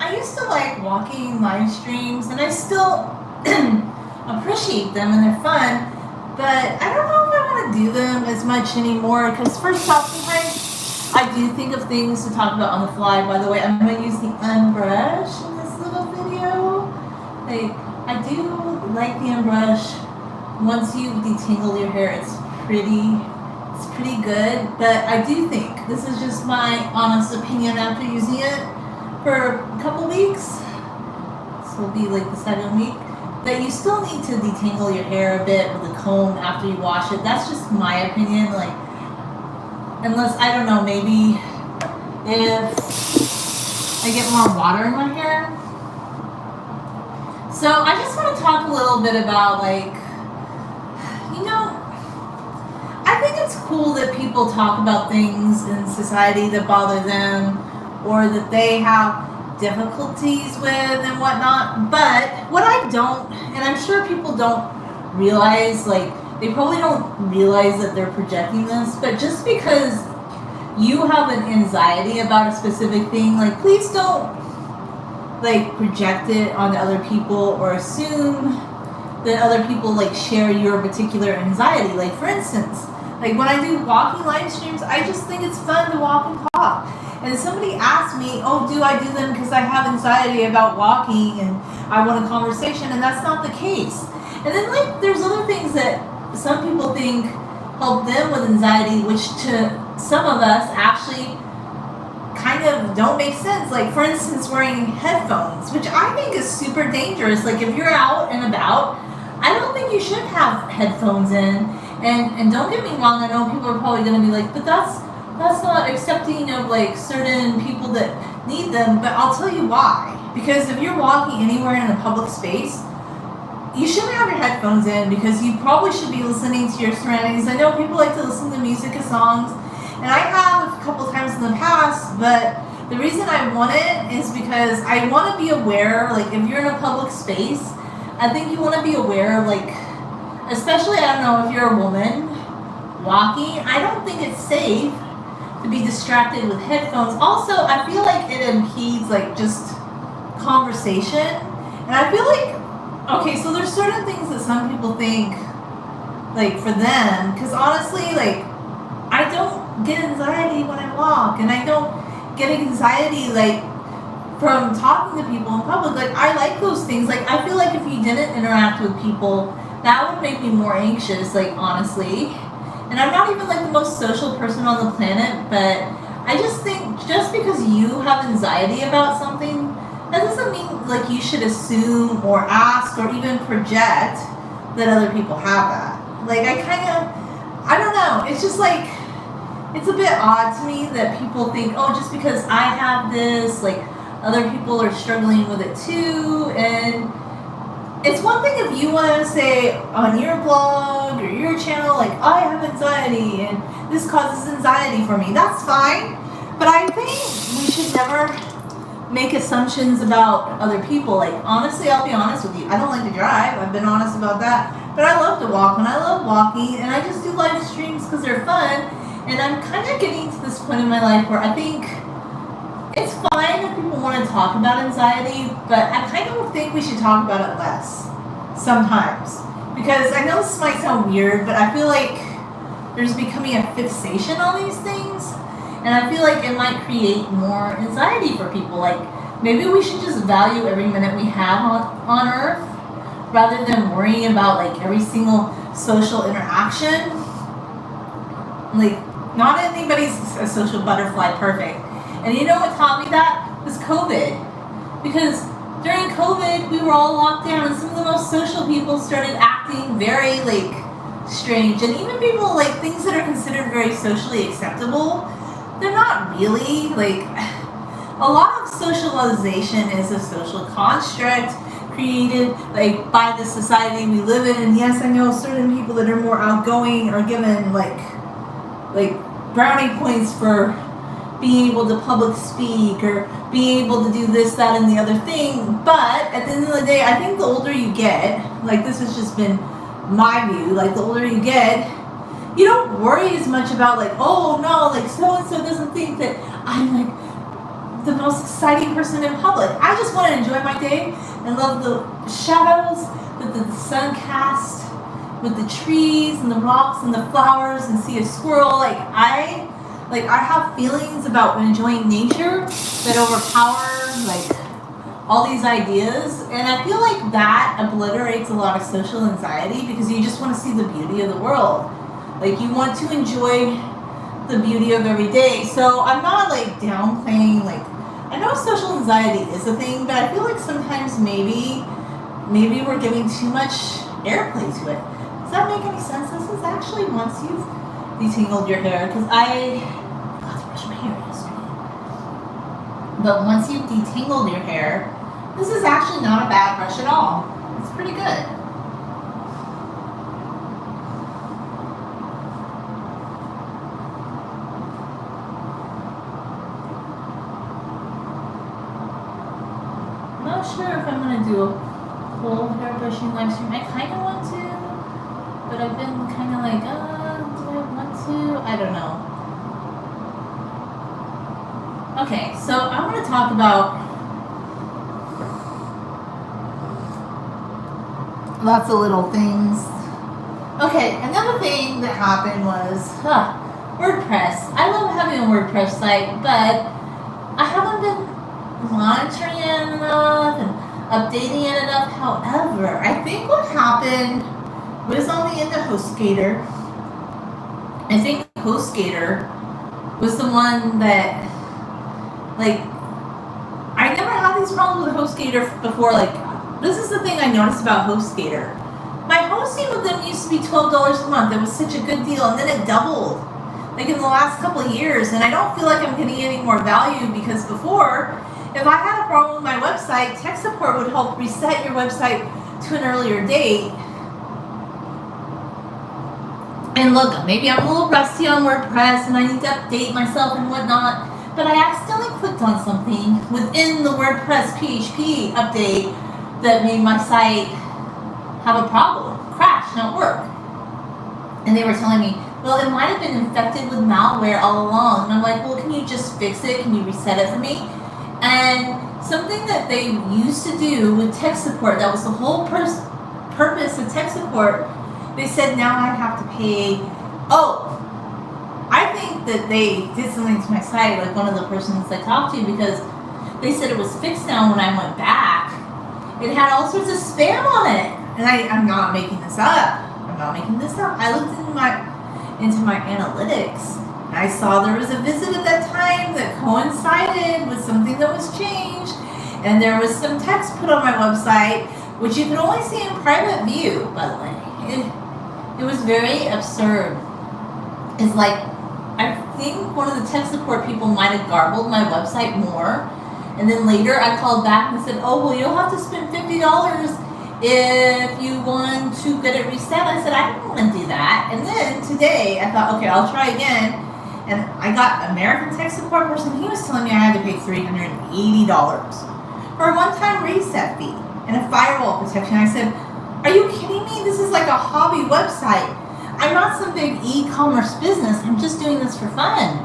I used to like walking live streams, and I still appreciate them and they're fun, but I don't know if I want to do them as much anymore because first off, sometimes I do think of things to talk about on the fly. By the way, I'm going to use the UnBrush in this little video. Like, I do like the UnBrush. Once you detangle your hair, it's pretty good, but I do think, this is just my honest opinion after using it for a couple weeks, this will be like the second week, that you still need to detangle your hair a bit with a comb after you wash it. That's just my opinion. Like, unless, I don't know, maybe if I get more water in my hair. So I just want to talk a little bit about, like, you know, I think it's cool that people talk about things in society that bother them or that they have difficulties with and whatnot. But what I don't, and I'm sure people don't realize, like, they probably don't realize that they're projecting this, but just because you have an anxiety about a specific thing, like, please don't, like, project it onto other people or assume that other people, like, share your particular anxiety. Like, for instance, like, when I do walking live streams, I just think it's fun to walk and talk. And somebody asked me, oh, do I do them because I have anxiety about walking and I want a conversation? And that's not the case. And then, like, there's other things that some people think help them with anxiety, which to some of us actually kind of don't make sense. Like, for instance, wearing headphones, which I think is super dangerous. Like, if you're out and about, I don't think you should have headphones in. And don't get me wrong, I know people are probably going to be like, but that's not accepting of, like, certain people that need them. But I'll tell you why. Because if you're walking anywhere in a public space, you shouldn't have your headphones in because you probably should be listening to your surroundings. I know people like to listen to music and songs, and I have a couple times in the past, but the reason I want it is because I want to be aware, like, if you're in a public space, I think you want to be aware of, like, especially, I don't know, if you're a woman walking, I don't think it's safe to be distracted with headphones. Also, I feel like it impedes, like, just conversation. And I feel like, okay, so there's certain things that some people think, like, for them, because honestly, like, I don't get anxiety when I walk, and I don't get anxiety, like, from talking to people in public. Like, I like those things. Like, I feel like if you didn't interact with people, that would make me more anxious, like, honestly. And I'm not even, like, the most social person on the planet, but I just think just because you have anxiety about something, that doesn't mean, like, you should assume or ask or even project that other people have that. Like, I don't know. It's just, like, it's a bit odd to me that people think, oh, just because I have this, like, other people are struggling with it too. And it's one thing if you want to say on your blog or your channel, like, I have anxiety and this causes anxiety for me. That's fine. But I think we should never make assumptions about other people. Like, honestly, I'll be honest with you. I don't like to drive. I've been honest about that. But I love to walk, and I love walking, and I just do live streams because they're fun. And I'm kind of getting to this point in my life where I think it's fine if people want to talk about anxiety, but I kind of think we should talk about it less sometimes. Because I know this might sound weird, but I feel like there's becoming a fixation on these things, and I feel like it might create more anxiety for people. Like, maybe we should just value every minute we have on Earth rather than worrying about, like, every single social interaction. Like, not anybody's a social butterfly perfect. And you know what taught me that? Was COVID. Because during COVID, we were all locked down, and some of the most social people started acting very, like, strange. And even people, like, things that are considered very socially acceptable, they're not really. Like, a lot of socialization is a social construct created, like, by the society we live in. And yes, I know certain people that are more outgoing are given, like brownie points for being able to public speak or being able to do this, that, and the other thing. But at the end of the day, I think the older you get, like, this has just been my view, like, the older you get, you don't worry as much about, like, oh no, like, so and so doesn't think that I'm, like, the most exciting person in public. I just want to enjoy my day and love the shadows that the sun casts with the trees and the rocks and the flowers and see a squirrel. I have feelings about enjoying nature that overpower all these ideas, and I feel like that obliterates a lot of social anxiety because you just want to see the beauty of the world. You want to enjoy the beauty of every day. So I'm not downplaying, I know social anxiety is a thing, but I feel like sometimes maybe we're giving too much airplay to it. Does that make any sense? This is actually once you've detangled your hair, because I got to brush my hair yesterday. But once you've detangled your hair, this is actually not a bad brush at all. It's pretty good. I'm not sure if I'm going to do a whole hair brushing live stream. I kind of want to, but I've been kind of do I want to? I don't know. Okay, so I want to talk about lots of little things. Okay, another thing that happened was WordPress. I love having a WordPress site, but I haven't been monitoring it enough and updating it enough. However, I think what happened was on the end of HostGator. I think HostGator was the one that, I never had these problems with HostGator before. This is the thing I noticed about HostGator. My hosting with them used to be $12 a month. It was such a good deal, and then it doubled, in the last couple of years. And I don't feel like I'm getting any more value because before, if I had a problem with my website, tech support would help reset your website to an earlier date. And look, maybe I'm a little rusty on WordPress and I need to update myself and whatnot, but I accidentally clicked on something within the WordPress PHP update that made my site have a problem, crash, not work. And they were telling me, well, it might have been infected with malware all along. And I'm like, well, can you just fix it? Can you reset it for me? And something that they used to do with tech support, that was the whole purpose of tech support, they said now I have to pay. Oh, I think that they did something to my site, one of the persons I talked to, because they said it was fixed now when I went back. It had all sorts of spam on it. And I'm not making this up. I looked into my analytics. And I saw there was a visit at that time that coincided with something that was changed. And there was some text put on my website, which you could only see in private view, by the way. It was very absurd. It's I think one of the tech support people might have garbled my website more. And then later I called back and said, oh, well, you'll have to spend $50 if you want to get it reset. I said, I don't want to do that. And then today I thought, okay, I'll try again. And I got American tech support person. He was telling me I had to pay $380 for a one-time reset fee and a firewall protection. I said, are you kidding me? This is like a hobby website. I'm not some big e-commerce business. I'm just doing this for fun.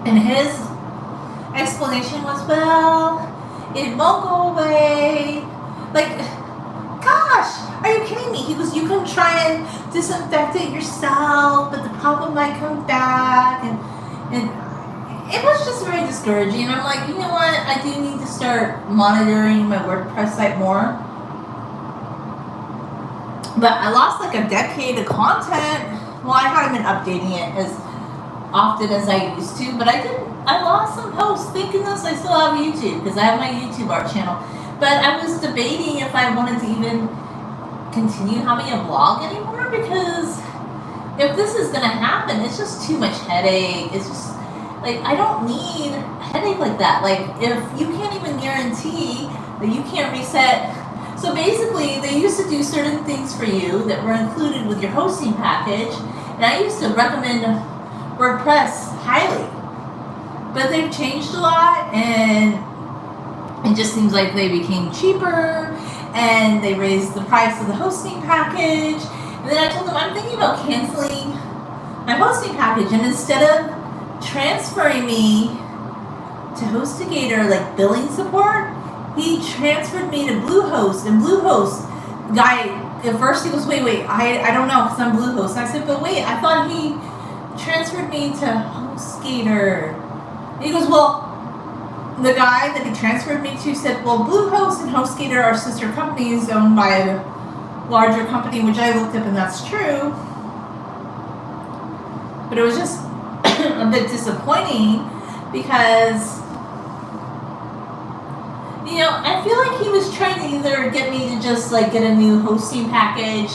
And his explanation was, well, it won't go away. Gosh, are you kidding me? He goes, you can try and disinfect it yourself, but the problem might come back. And it was just very discouraging. And I'm like, you know what? I do need to start monitoring my WordPress site more. But I lost a decade of content. Well, I haven't been updating it as often as I used to, but I lost some posts. Thank goodness I still have YouTube, because I have my YouTube art channel. But I was debating if I wanted to even continue having a blog anymore, because if this is going to happen, it's just too much headache. It's just, I don't need a headache like that. If you can't even guarantee that you can't reset. So basically, they used to do certain things for you that were included with your hosting package, and I used to recommend WordPress highly. But they've changed a lot, and it just seems like they became cheaper, and they raised the price of the hosting package. And then I told them I'm thinking about canceling my hosting package, and instead of transferring me to HostGator, like billing support, he transferred me to Bluehost. And Bluehost guy, at first he goes, wait, I don't know because I'm Bluehost. And I said, but wait, I thought he transferred me to HostGator. And he goes, well, the guy that he transferred me to said, well, Bluehost and HostGator are sister companies owned by a larger company, which I looked up and that's true. But it was just a bit disappointing because, you know, I feel like he was trying to either get me to just like get a new hosting package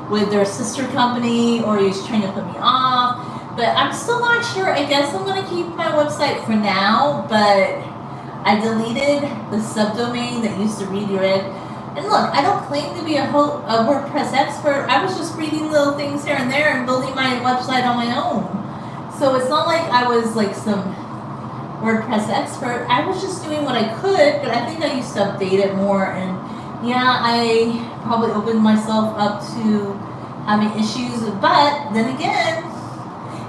with their sister company, or he was trying to put me off. But I'm still not sure. I guess I'm going to keep my website for now, but I deleted the subdomain that used to redirect. And look, I don't claim to be a WordPress expert. I was just reading little things here and there and building my website on my own. So it's not like I was like some WordPress expert. I was just doing what I could, but I think I used to update it more. And yeah, I probably opened myself up to having issues. But then again,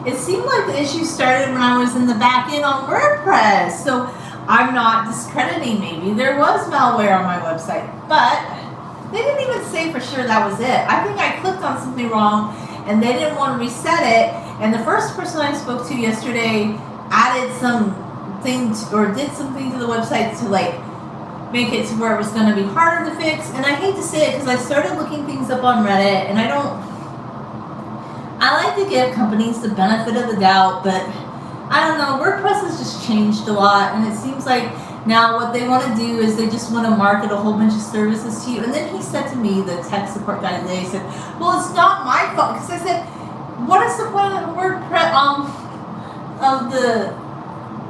it seemed like the issues started when I was in the back end on WordPress. So I'm not discrediting, maybe there was malware on my website, but they didn't even say for sure that was it. I think I clicked on something wrong and they didn't want to reset it. And the first person I spoke to yesterday added something or did something to the website to like make it to where it was going to be harder to fix. And I hate to say it because I started looking things up on Reddit, and I like to give companies the benefit of the doubt, but I don't know, WordPress has just changed a lot, and it seems like now what they want to do is they just want to market a whole bunch of services to you. And then he said to me, the tech support guy today, he said, well, it's not my fault. Because I said, what is the point of the WordPress, of the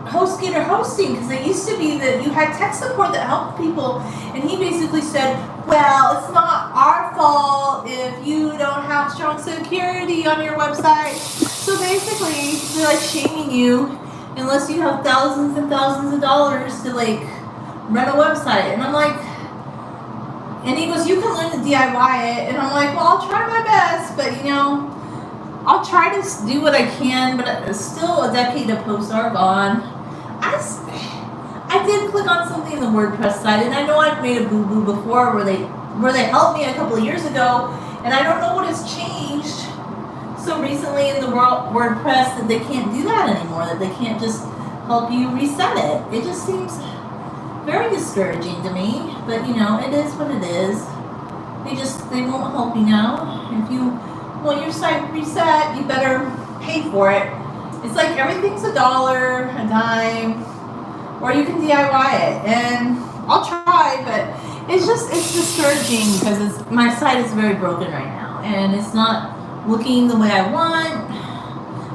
HostGator hosting? Because it used to be that you had tech support that helped people. And he basically said, well, it's not our fault if you don't have strong security on your website. So basically, they're like shaming you unless you have thousands and thousands of dollars to like run a website. And I'm like, and he goes, you can learn to DIY it. And I'm like, well, I'll try my best, but you know, I'll try to do what I can, but still a decade of posts are gone. I did click on something in the WordPress site, and I know I've made a boo-boo before where they helped me a couple of years ago, and I don't know what has changed so recently in the WordPress that they can't do that anymore, that they can't just help you reset it. It just seems very discouraging to me, but you know, it is what it is. They won't help you now. If you want your site reset, you better pay for it. It's like everything's $1, a dime, or you can DIY it. And I'll try, but it's discouraging because my site is very broken right now, and it's not looking the way I want.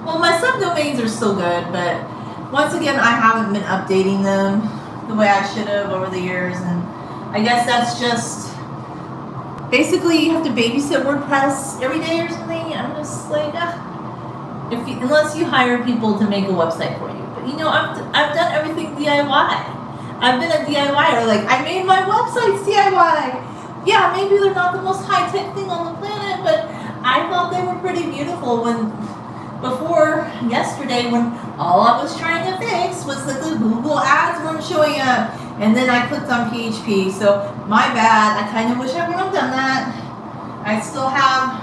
Well, my subdomains are still good, but once again, I haven't been updating them the way I should have over the years, and I guess that's just basically you have to babysit WordPress every day or something. I'm just like, unless you hire people to make a website for you. But you know, I've done everything DIY. I've been a DIYer. Like, I made my websites DIY. Yeah, maybe they're not the most high-tech thing on the planet, but I thought they were pretty beautiful before yesterday, when all I was trying to fix was that the Google ads weren't showing up, and then I clicked on PHP. So my bad. I kind of wish I would have done that. I still have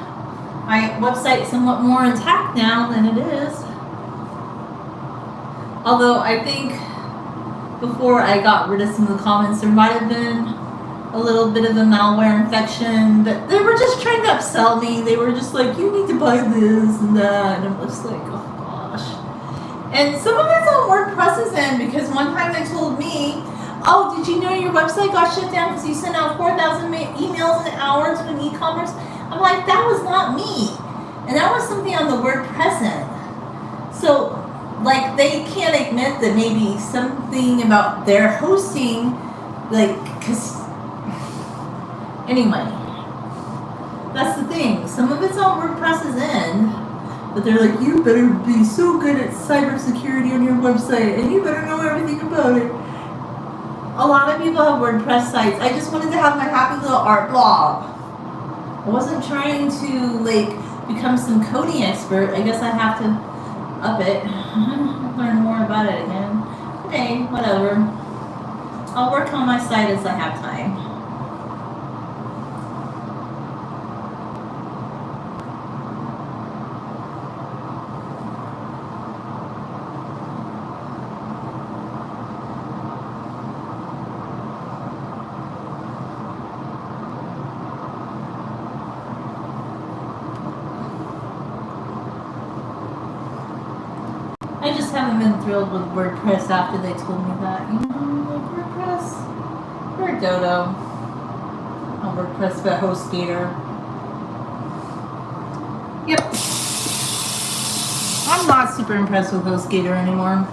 my website somewhat more intact now than it is. Although I think before I got rid of some of the comments, there might have been a little bit of a malware infection, but they were just trying to upsell me. They were just like, you need to buy this and that, and I'm just like, oh gosh. And some of it's on WordPress's end, because one time they told me, oh, did you know your website got shut down because you sent out 4,000 emails an hour to an e-commerce? I'm like, that was not me. And that was something on the WordPress end. So, like, they can't admit that maybe something about their hosting, like, because anyway, that's the thing. Some of it's on WordPress's end, but they're like, you better be so good at cybersecurity on your website, and you better know everything about it. A lot of people have WordPress sites. I just wanted to have my happy little art blog. I wasn't trying to, like, become some coding expert. I guess I have to up it, learn more about it again. Hey, whatever. I'll work on my site as I have time. I just haven't been thrilled with WordPress after they told me that. You know, like WordPress, we're a dodo. Not WordPress, but HostGator. Yep. I'm not super impressed with HostGator anymore.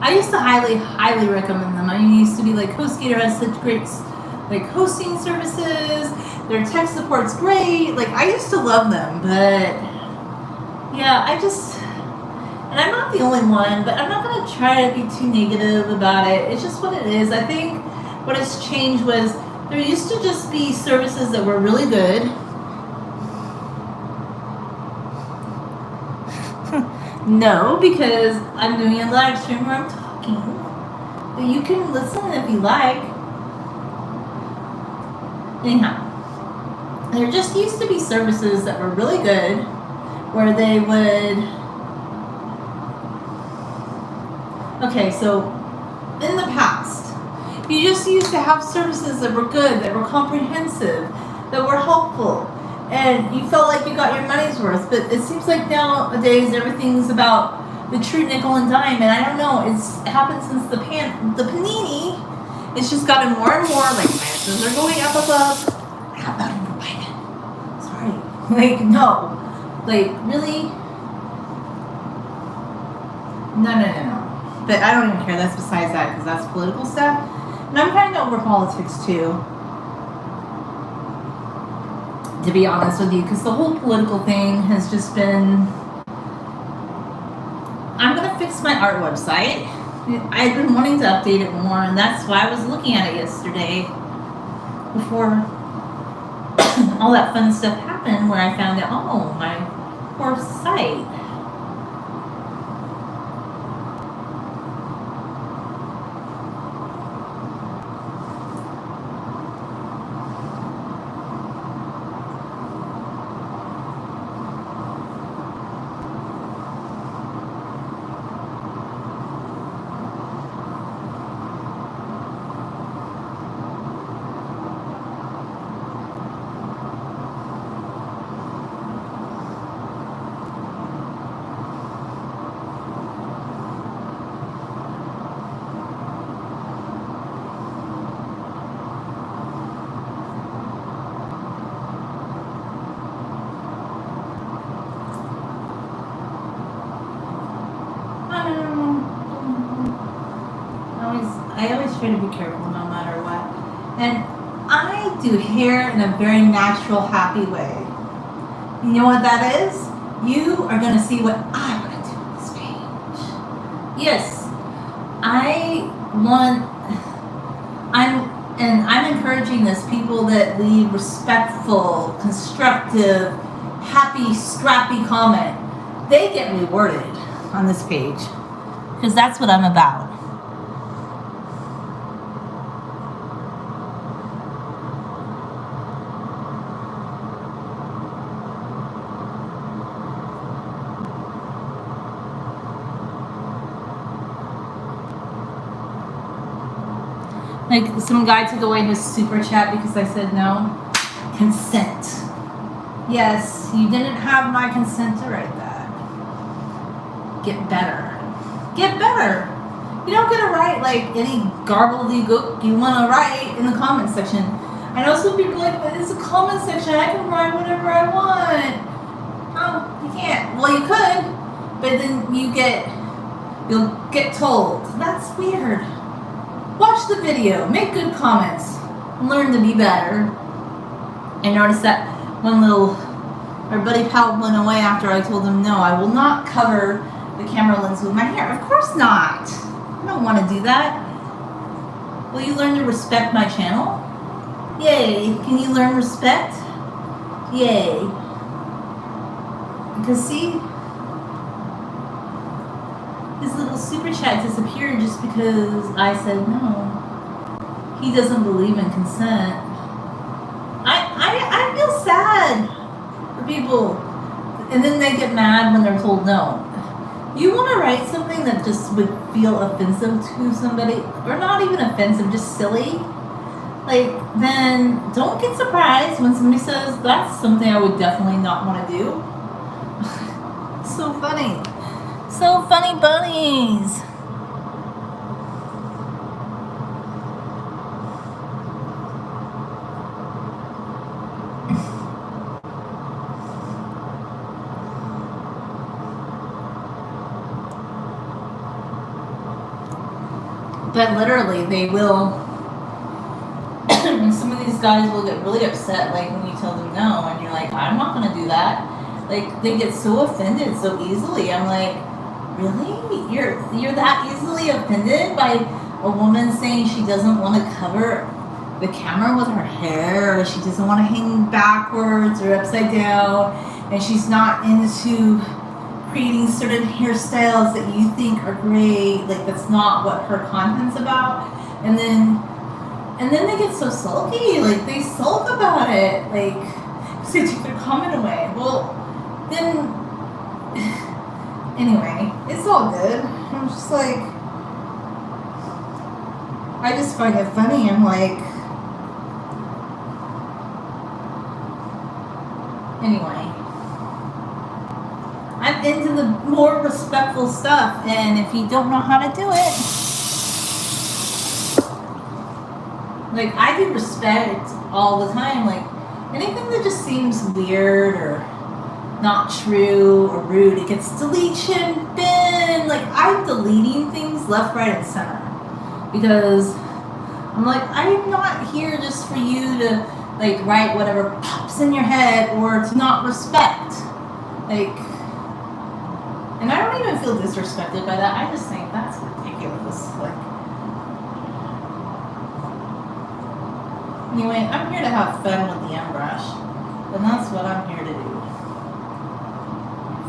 I used to highly recommend them. I used to be like, HostGator has such great like hosting services. Their tech support's great. Like, I used to love them, but yeah, and I'm not the only one, but I'm not going to try to be too negative about it. It's just what it is. I think what has changed was there used to just be services that were really good. No, because I'm doing a live stream where I'm talking. But you can listen if you like. Anyhow, there just used to be services that were really good where they would... Okay, so in the past, you just used to have services that were good, that were comprehensive, that were helpful, and you felt like you got your money's worth. But it seems like nowadays everything's about the true nickel and dime, and I don't know, it's happened since the panini. It's just gotten more and more, like, prices are going up. How about him for Biden? Sorry. Like, no. Like, really? No. But I don't even care. That's besides that, because that's political stuff. And I'm kind of over politics too, to be honest with you, because the whole political thing has just been... I'm going to fix my art website. I've been wanting to update it more, and that's why I was looking at it yesterday before all that fun stuff happened, where I found out, oh, my poor site. I always try to be careful no matter what. And I do hair in a very natural, happy way. You know what that is? You are going to see what I want to do on this page. Yes, I'm encouraging this, people that leave respectful, constructive, happy, scrappy comment. They get rewarded on this page, because that's what I'm about. Like, some guy took away his super chat because I said no. Consent. Yes, you didn't have my consent to write that. Get better. Get better. You don't get to write like any gobbledygook you want to write in the comment section. I know some people are like, but it's a comment section. I can write whatever I want. Oh, you can't. Well, you could, but then you'll get told. That's weird. Watch the video, make good comments, learn to be better. I noticed that our buddy pal went away after I told him, no, I will not cover the camera lens with my hair. Of course not. I don't want to do that. Will you learn to respect my channel? Yay. Can you learn respect? Yay. Because see, his little super chat disappeared just because I said no. He doesn't believe in consent. I feel sad for people, and then they get mad when they're told no. You want to write something that just would feel offensive to somebody, or not even offensive, just silly, like, then don't get surprised when somebody says that's something I would definitely not want to do. So funny. So funny bunnies. But literally, they will. Some of these guys will get really upset, like when you tell them no, and you're like, I'm not gonna do that. Like, they get so offended so easily. I'm like, really? You're that easily offended by a woman saying she doesn't want to cover the camera with her hair, or she doesn't want to hang backwards or upside down, and she's not into creating certain hairstyles that you think are great, like that's not what her content's about, and then they get so sulky, like they sulk about it, like because they took their comment away. Well, then anyway, it's all good. I'm just like, I just find it funny. I'm like, anyway. I'm into the more respectful stuff, and if you don't know how to do it, like, I do respect all the time. Like, anything that just seems weird or not true or rude, it gets deletion bin. Like, I'm deleting things left, right, and center, because I'm like, I'm not here just for you to like write whatever pops in your head or to not respect, like. And I don't even feel disrespected by that. I just think that's ridiculous. Like, anyway, I'm here to have fun with the UnBrush, and that's what I'm here to do.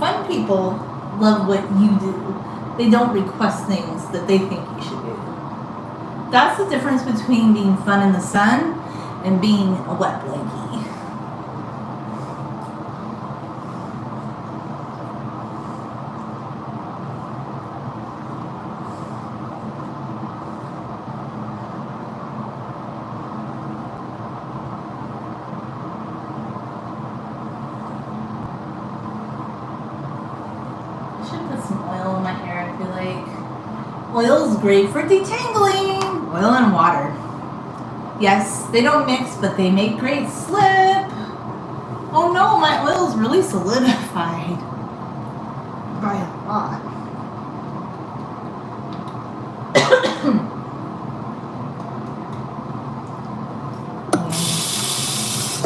Fun people love what you do. They don't request things that they think you should do. That's the difference between being fun in the sun and being a wet blankie. Oil is great for detangling. Oil and water. Yes, they don't mix, but they make great slip. Oh no, my oil is really solidified. By a lot.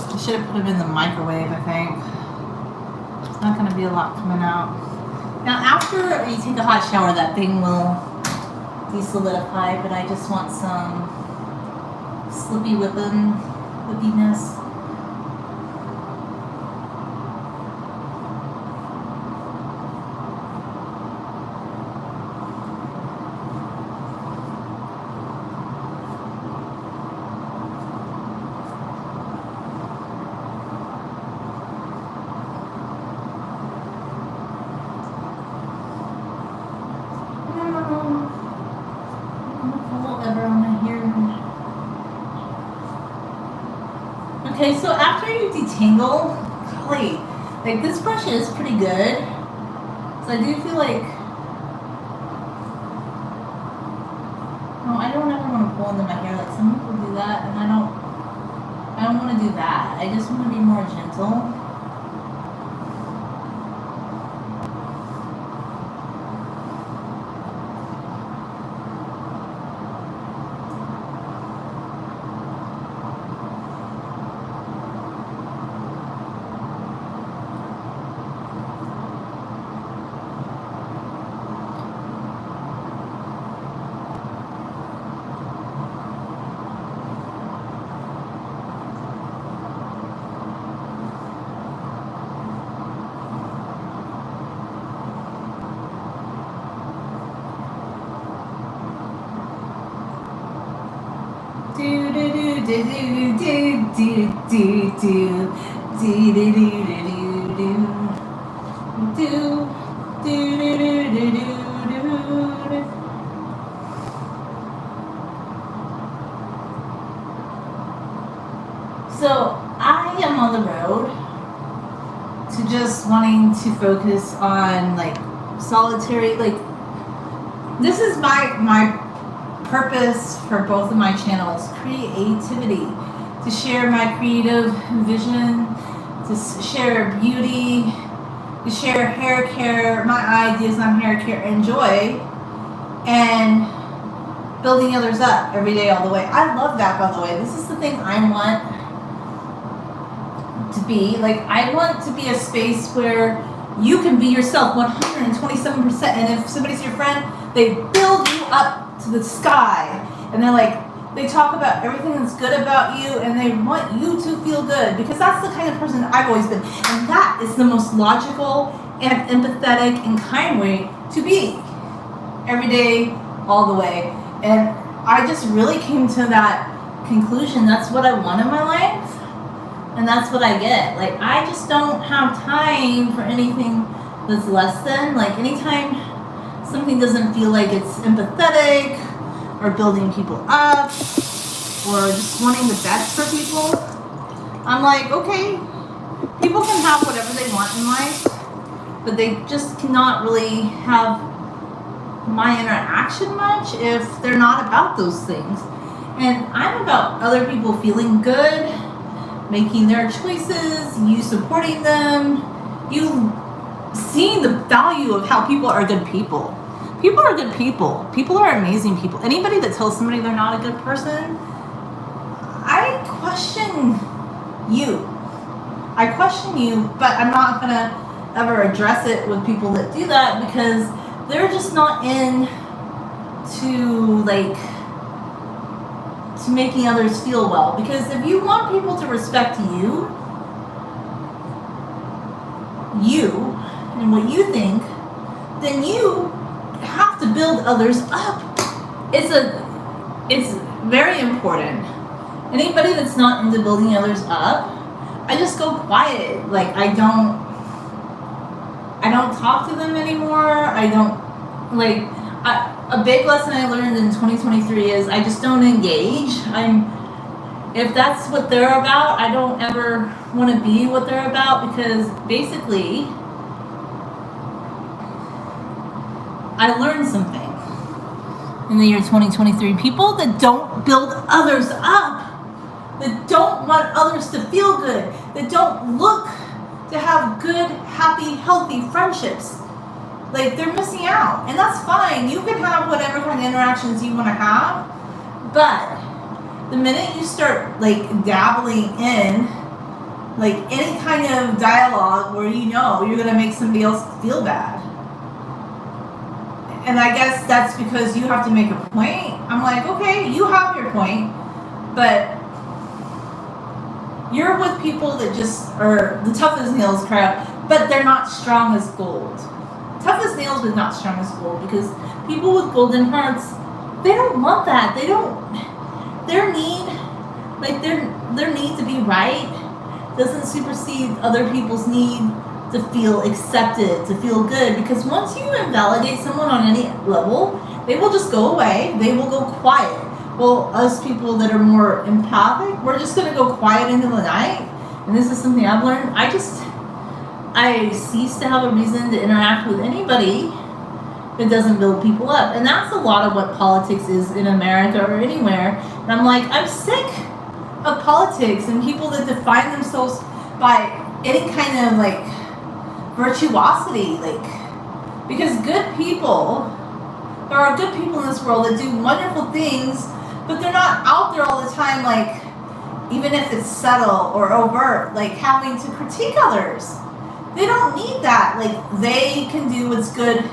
I should have put them in the microwave, I think. It's not going to be a lot coming out. Now, after you take a hot shower, that thing will de-solidify, but I just want some slippy whippiness. Okay, so after you detangle, golly, like this brush is pretty good. So I do feel like, no, I don't ever want to pull into my hair. Like some people do that, and I don't want to do that. I just want to be more gentle. Do do do do do do do do do do do do do do. So I am on the road to just wanting to focus on like solitary, like this is my purpose for both of my channels: creativity, to share my creative vision, to share beauty, to share hair care, my ideas on hair care and joy, and building others up every day all the way. I love that, by the way. This is the thing I want to be. Like, I want to be a space where you can be yourself 127%, and if somebody's your friend, they build you up to the sky, and they're like, they talk about everything that's good about you, and they want you to feel good, because that's the kind of person I've always been, and that is the most logical and empathetic and kind way to be, every day, all the way. And I just really came to that conclusion. That's what I want in my life, and that's what I get. Like, I just don't have time for anything that's less than. Like, anytime something doesn't feel like it's empathetic or building people up or just wanting the best for people, I'm like, okay, people can have whatever they want in life, but they just cannot really have my interaction much if they're not about those things. And I'm about other people feeling good, making their choices, you supporting them, you seeing the value of how people are good people. People are good people. People are amazing people. Anybody that tells somebody they're not a good person, I question you. I question you, but I'm not going to ever address it with people that do that, because they're just not in to, like, to making others feel well. Because if you want people to respect you and what you think, then you have to build others up. It's very important. Anybody that's not into building others up, I just go quiet. Like, I don't talk to them anymore. I don't, like, a big lesson I learned in 2023 is I just don't engage. If that's what they're about, I don't ever want to be what they're about, because basically I learned something in the year 2023. People that don't build others up, that don't want others to feel good, that don't look to have good, happy, healthy friendships, like, they're missing out. And that's fine. You can have whatever kind of interactions you want to have, but the minute you start, like, dabbling in, like, any kind of dialogue where you know you're going to make somebody else feel bad, and I guess that's because you have to make a point. I'm like, okay, you have your point, but you're with people that just are the tough as nails crap, but they're not strong as gold. Tough as nails, but not strong as gold, because people with golden hearts, they don't want that. They don't. Their need to be right doesn't supersede other people's need to feel accepted, to feel good. Because once you invalidate someone on any level, they will just go away. They will go quiet. Well, us people that are more empathic, we're just going to go quiet into the night. And this is something I've learned. I cease to have a reason to interact with anybody that doesn't build people up. And that's a lot of what politics is in America or anywhere. And I'm like, I'm sick of politics and people that define themselves by any kind of, like, virtuosity. Like, because good people, there are good people in this world that do wonderful things, but they're not out there all the time, like, even if it's subtle or overt, like having to critique others. They don't need that. Like, they can do what's good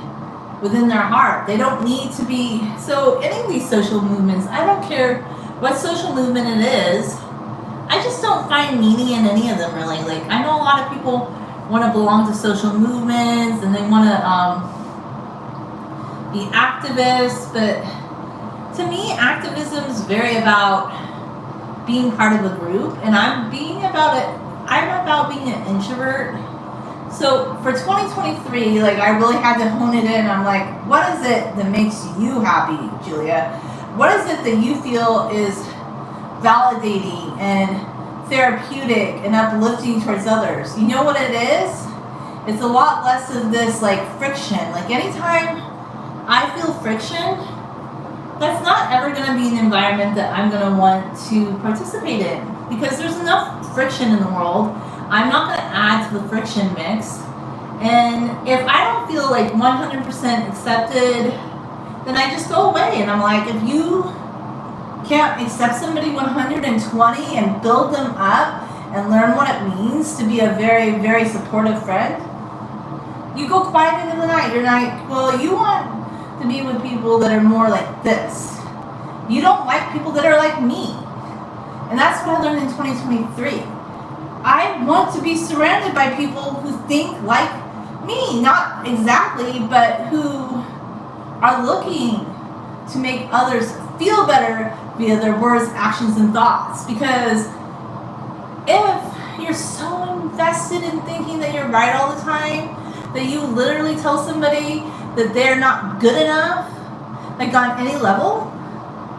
within their heart. They don't need to be. So any of these social movements, I don't care what social movement it is, I just don't find meaning in any of them, really. Like, I know a lot of people want to belong to social movements and they want to be activists, but to me, activism is very about being part of a group, and I'm about being an introvert. So for 2023, like I really had to hone it in. I'm like, what is it that makes you happy, Julia? What is it that you feel is validating and therapeutic and uplifting towards others? You know what it is? It's a lot less of this like friction. Like anytime I feel friction, that's not ever going to be an environment that I'm going to want to participate in, because there's enough friction in the world. I'm not going to add to the friction mix. And if I don't feel like 100% accepted, then I just go away. And I'm like, if you can't accept somebody 120 and build them up and learn what it means to be a very, very supportive friend, you go quiet into the night. You're like, well, you want to be with people that are more like this. You don't like people that are like me. And that's what I learned in 2023. I want to be surrounded by people who think like me. Not exactly, but who are looking to make others feel better via their words, actions, and thoughts. Because if you're so invested in thinking that you're right all the time, that you literally tell somebody that they're not good enough, like on any level,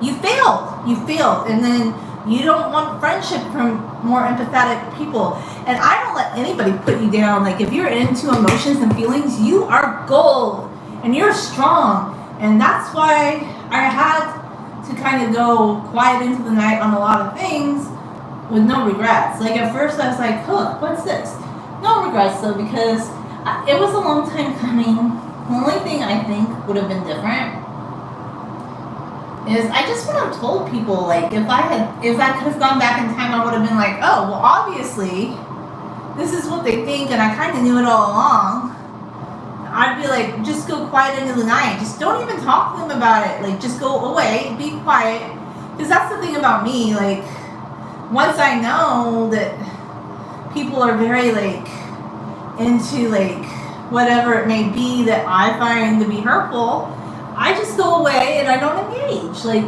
you failed. And then you don't want friendship from more empathetic people. And I don't let anybody put you down. Like if you're into emotions and feelings, you are gold and you're strong. And that's why I had to kind of go quiet into the night on a lot of things with no regrets. Like at first I was like, huh, what's this? No regrets though, because it was a long time coming. The only thing I think would have been different is I just would have told people, like, if I could have gone back in time, I would have been like, oh, well, obviously, this is what they think, and I kind of knew it all along. I'd be like, just go quiet into the night. Just don't even talk to them about it. Like, just go away, be quiet. Because that's the thing about me. Like, once I know that people are very, like, into, like, whatever it may be that I find to be hurtful, I just go away and I don't engage. Like,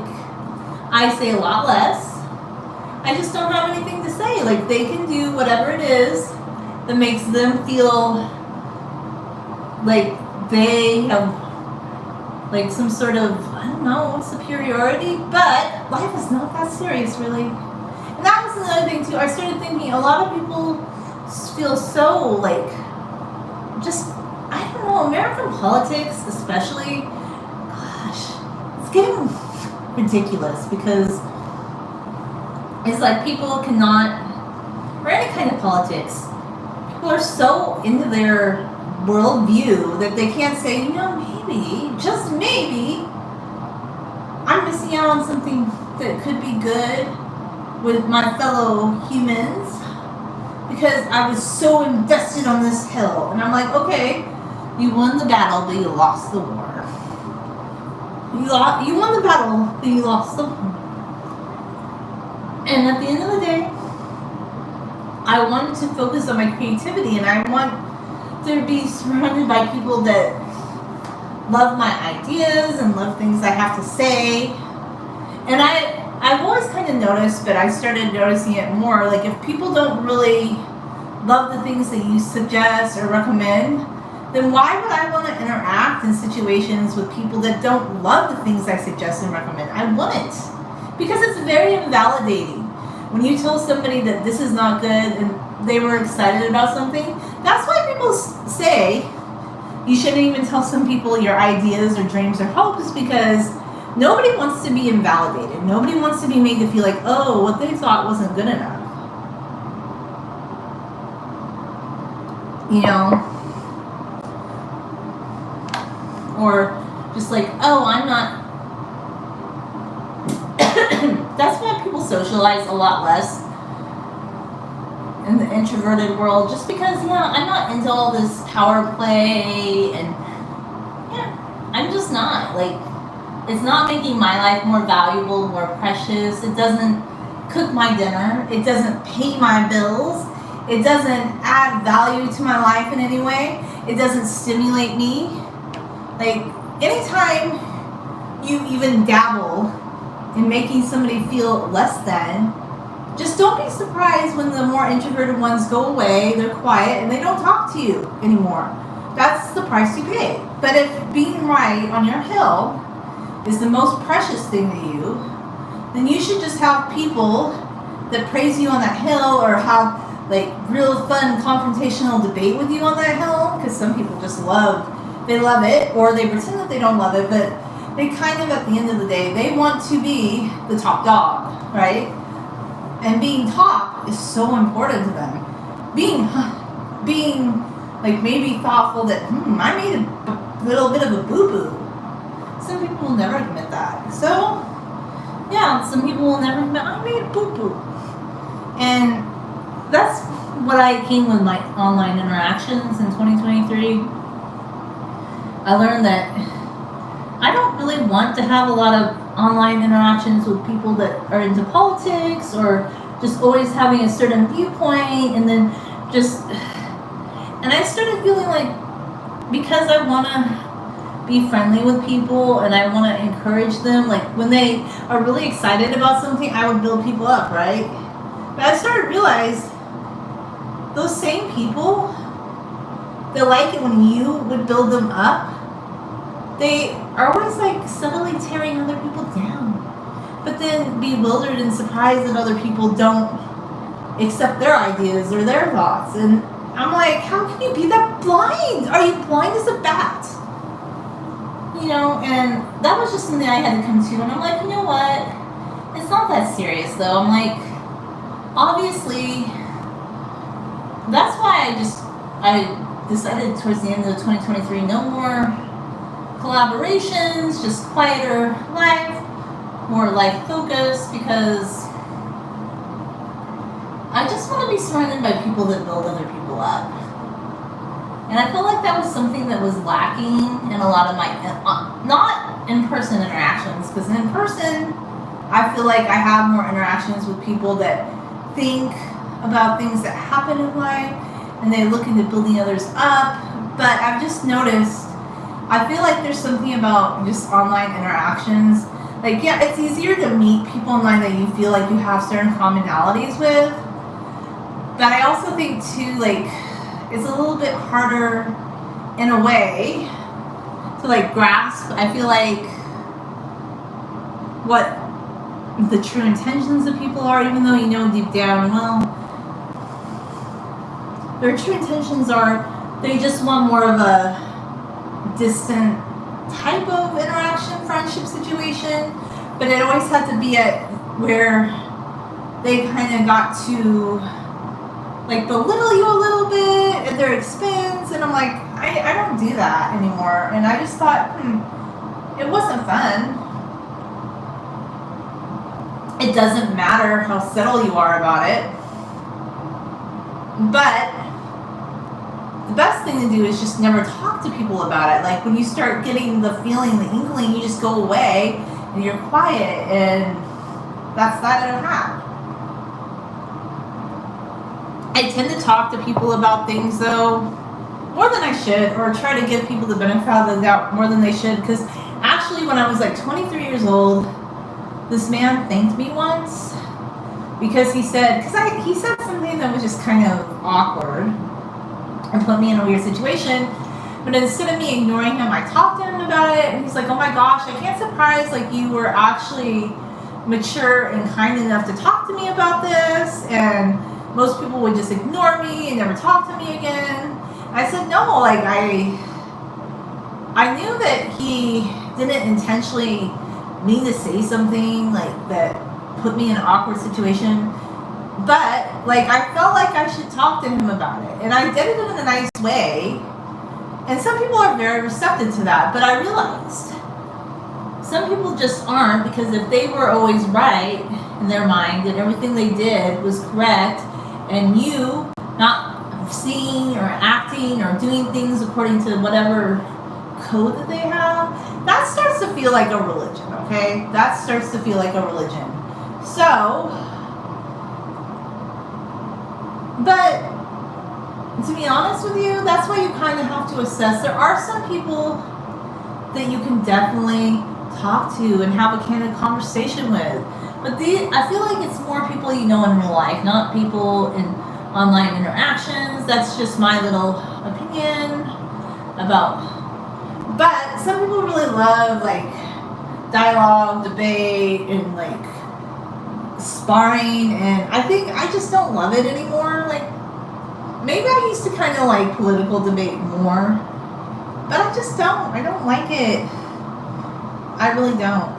I say a lot less. I just don't have anything to say. Like, they can do whatever it is that makes them feel like they have, like, some sort of, I don't know, superiority. But life is not that serious, really. And that was another thing, too. I started thinking a lot of people feel so, like, just, I don't know, American politics especially, gosh, it's getting ridiculous, because it's like people cannot, or any kind of politics, people are so into their worldview that they can't say, you know, maybe, just maybe, I'm missing out on something that could be good with my fellow humans, because I was so invested on this hill. And I'm like, okay, you won the battle, but you lost the war. You won the battle, but you lost the war. And at the end of the day, I wanted to focus on my creativity, and I want to be surrounded by people that love my ideas and love things I have to say. And I've always kind of noticed, but I started noticing it more, like if people don't really love the things that you suggest or recommend, then why would I want to interact in situations with people that don't love the things I suggest and recommend? I wouldn't. Because it's very invalidating. When you tell somebody that this is not good and they were excited about something, that's why people say you shouldn't even tell some people your ideas or dreams or hopes, because nobody wants to be invalidated. Nobody wants to be made to feel like, oh, what they thought wasn't good enough. You know? Or just like, oh, I'm not. That's why people socialize a lot less in the introverted world, just because, yeah, I'm not into all this power play, and yeah, I'm just not. Like, it's not making my life more valuable, more precious. It doesn't cook my dinner. It doesn't pay my bills. It doesn't add value to my life in any way. It doesn't stimulate me. Like, anytime you even dabble in making somebody feel less than, just don't be surprised when the more introverted ones go away, they're quiet, and they don't talk to you anymore. That's the price you pay. But if being right on your hill is the most precious thing to you, then you should just have people that praise you on that hill, or have like real fun confrontational debate with you on that hill, because some people just love it, or they pretend that they don't love it, but they kind of, at the end of the day, they want to be the top dog, right? And being top is so important to them. Being like maybe thoughtful that I made a little bit of a boo-boo. Some people will never admit that. So yeah, some people will never admit I made a boo-boo. And that's what I came with my online interactions in 2023. I learned that I don't really want to have a lot of online interactions with people that are into politics, or just always having a certain viewpoint, and then and I started feeling like, because I want to be friendly with people and I want to encourage them, like when they are really excited about something, I would build people up, right? But I started to realize those same people that like it when you would build them up, they are always like subtly tearing other people down, but then bewildered and surprised that other people don't accept their ideas or their thoughts. And I'm like, how can you be that blind? Are you blind as a bat? You know, and that was just something I had to come to. And I'm like, you know what? It's not that serious though. I'm like, obviously, that's why I decided towards the end of 2023, no more collaborations, just quieter life, more life focus, because I just want to be surrounded by people that build other people up. And I feel like that was something that was lacking in a lot of my, not in-person interactions, because in person, I feel like I have more interactions with people that think about things that happen in life, and they look into building others up. But I've just noticed, I feel like there's something about just online interactions. Like, yeah, it's easier to meet people online that you feel like you have certain commonalities with. But I also think too, like, it's a little bit harder in a way to like grasp, I feel like, what the true intentions of people are, even though you know deep down, well, their true intentions are, they just want more of a distant type of interaction, friendship situation, but it always had to be at where they kind of got to like belittle you a little bit at their expense. And I'm like, I don't do that anymore. And I just thought, it wasn't fun. It doesn't matter how subtle you are about it, but the best thing to do is just never talk to people about it. Like when you start getting the feeling, the inkling, you just go away and you're quiet, and that's that at a half. I tend to talk to people about things though, more than I should, or try to give people the benefit of the doubt more than they should, because actually when I was like 23 years old, this man thanked me once because he said something that was just kind of awkward and put me in a weird situation. But instead of me ignoring him, I talked to him about it, and he's like, oh my gosh, I can't surprise, like you were actually mature and kind enough to talk to me about this, and most people would just ignore me and never talk to me again. And I said, no, like I knew that he didn't intentionally mean to say something like that put me in an awkward situation, but like I felt like I should talk to him about it, and I did it in a nice way. And some people are very receptive to that, but I realized some people just aren't, because if they were always right in their mind and everything they did was correct, and you not seeing or acting or doing things according to whatever code that they have, that starts to feel like a religion, okay? That starts to feel like a religion. So, but to be honest with you, that's why you kind of have to assess. There are some people that you can definitely talk to and have a candid conversation with, But I feel like it's more people you know in real life, not people in online interactions. That's just my little opinion about. But some people really love like dialogue, debate, and like sparring, and I think I just don't love it anymore. Like maybe I used to kind of like political debate more, but I just don't. I don't like it. I really don't.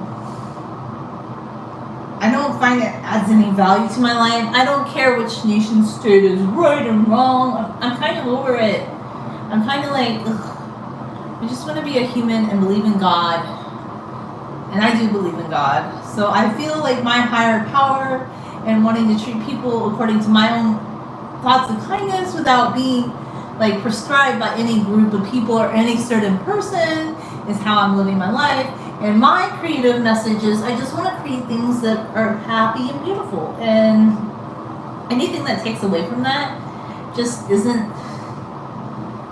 I don't find it adds any value to my life. I don't care which nation state is right and wrong. I'm kind of over it. I'm kind of like, ugh. I just want to be a human and believe in God. And I do believe in God. So I feel like my higher power and wanting to treat people according to my own thoughts of kindness without being like prescribed by any group of people or any certain person is how I'm living my life. And my creative message is I just want to create things that are happy and beautiful. And anything that takes away from that just isn't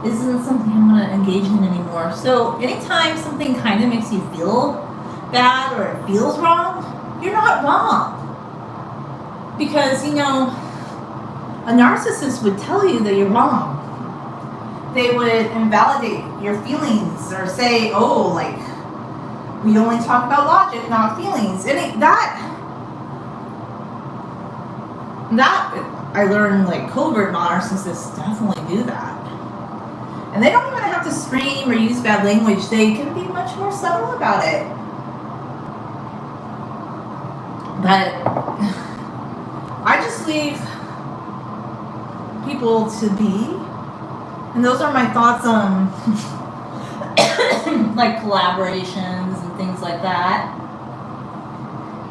something I'm going to engage in anymore. So anytime something kind of makes you feel bad or it feels wrong, you're not wrong. Because, you know, a narcissist would tell you that you're wrong. They would invalidate your feelings or say, oh, like, we only talk about logic, not feelings. And that I learned, like, covert narcissists definitely do that. And they don't even have to scream or use bad language. They can be much more subtle about it. But I just leave people to be. And those are my thoughts on like collaborations and things like that.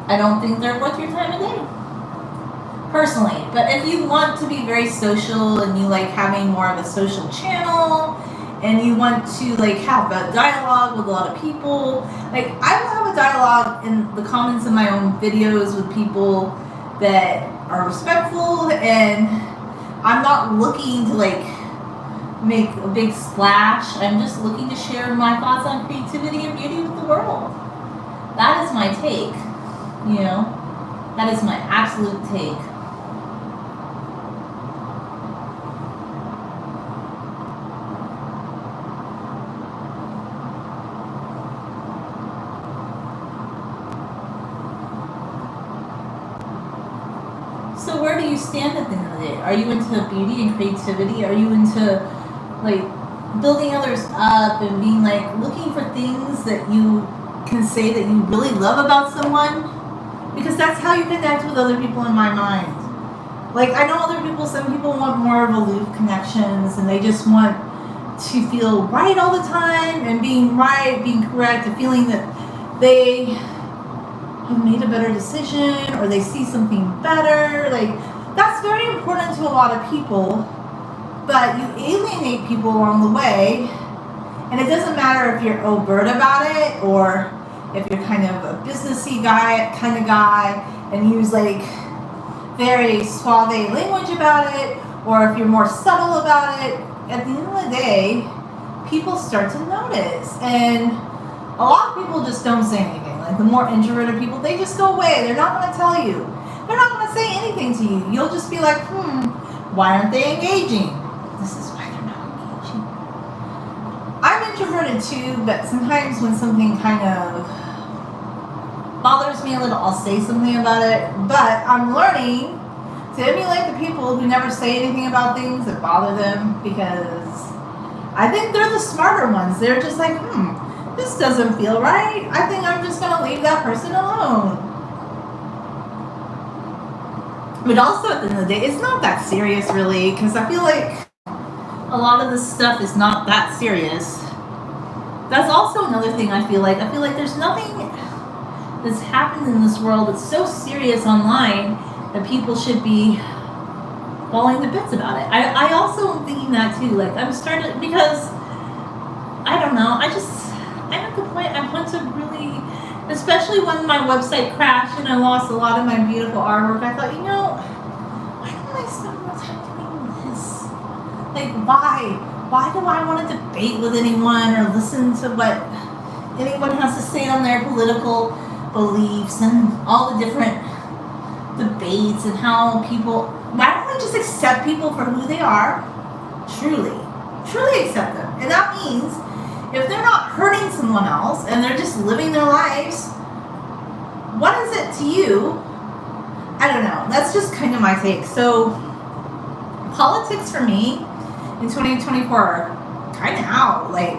I don't think they're worth your time of day, personally. But if you want to be very social and you like having more of a social channel and you want to like have a dialogue with a lot of people, like I will have a dialogue in the comments of my own videos with people that are respectful, and I'm not looking to like make a big splash. I'm just looking to share my thoughts on creativity and beauty with the world. That is my take, you know. That is my absolute take. So where do you stand at the end of the day? Are you into beauty and creativity? Are you into like building others up and being like looking for things that you can say that you really love about someone? Because that's how you connect with other people in my mind. Like I know other people, some people want more of aloof connections and they just want to feel right all the time and being right, being correct, and feeling that they have made a better decision or they see something better. Like that's very important to a lot of people, but you alienate people along the way, and it doesn't matter if you're overt about it or if you're kind of a businessy kind of guy and use like very suave language about it, or if you're more subtle about it. At the end of the day, people start to notice, and a lot of people just don't say anything. Like the more introverted people, they just go away. They're not going to tell you. They're not going to say anything to you. You'll just be like, why aren't they engaging? This is why they're not engaging. I'm introverted too, but sometimes when something kind of bothers me a little, I'll say something about it. But I'm learning to emulate the people who never say anything about things that bother them, because I think they're the smarter ones. They're just like, this doesn't feel right. I think I'm just going to leave that person alone. But also at the end of the day, it's not that serious really, because I feel like a lot of this stuff is not that serious. That's also another thing I feel like. I feel like there's nothing that's happened in this world that's so serious online that people should be falling to bits about it. I also am thinking that too. Like I'm starting, because I don't know, I'm at the point I want to really, especially when my website crashed and I lost a lot of my beautiful artwork, I thought, why don't I spend more time doing this? Like why do I want to debate with anyone or listen to what anyone has to say on their political beliefs and all the different debates and how people. Why don't we just accept people for who they are? Truly accept them, and that means if they're not hurting someone else and they're just living their lives, what is it to you? I don't know. That's just kind of my take. So, politics for me in 2024 are kind of out. Like,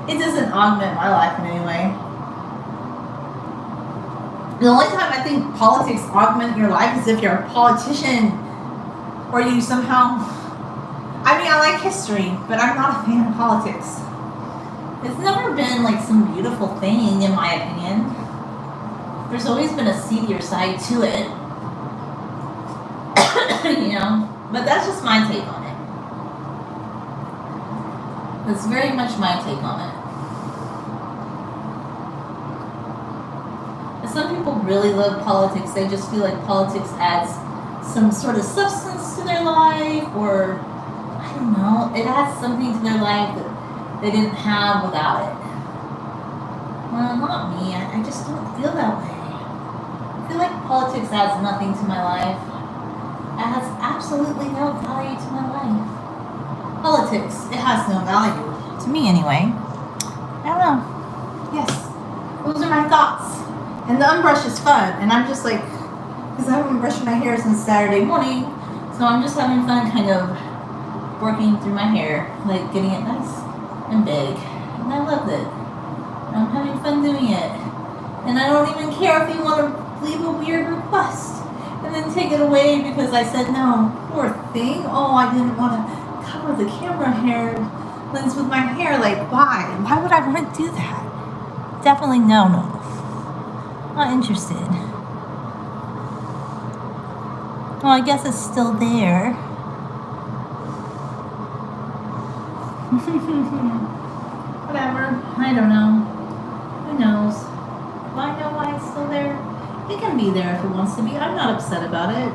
it doesn't augment my life in any way. The only time I think politics augment your life is if you're a politician or you somehow. I mean, I like history, but I'm not a fan of politics. It's never been like some beautiful thing, in my opinion. There's always been a seedier side to it. You know? But that's just my take on it. That's very much my take on it. And some people really love politics. They just feel like politics adds some sort of substance to their life, or I don't know, it adds something to their life that they didn't have without it. Well, not me. I just don't feel that way. I feel like politics adds nothing to my life. It has absolutely no value to my life. Politics, it has no value. To me, anyway. I don't know. Yes. Those are my thoughts. And the UnBrush is fun. And I'm just like, because I haven't been brushing my hair since Saturday morning. So I'm just having fun kind of working through my hair. Like getting it nice and big. And I love it. I'm having fun doing it. And I don't even care if you want to leave a weird request and then take it away because I said no. Poor thing. Oh, I didn't want to cover the camera hair lens with my hair. Like, why? Why would I want to do that? Definitely no. Not interested. Well, I guess it's still there. Whatever. I don't know. Who knows? Do I know why it's still there? It can be there if it wants to be. I'm not upset about it.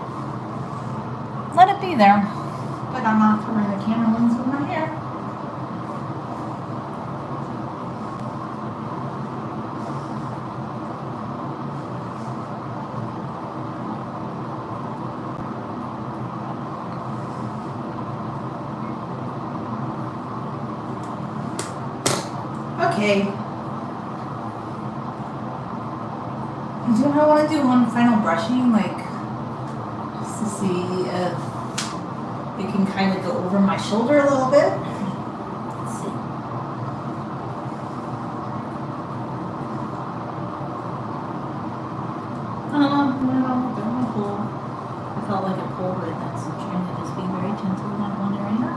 Let it be there. But I'm not covering the camera lens with my hair. Okay. Do I want to do one final brushing, like, just to see if it can kind of go over my shoulder a little bit? Let's see. No, don't pull. I felt like it pulled right now, so I'm trying to just be very gentle in that one area.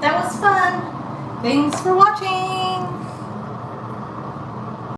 That was fun. Thanks for watching.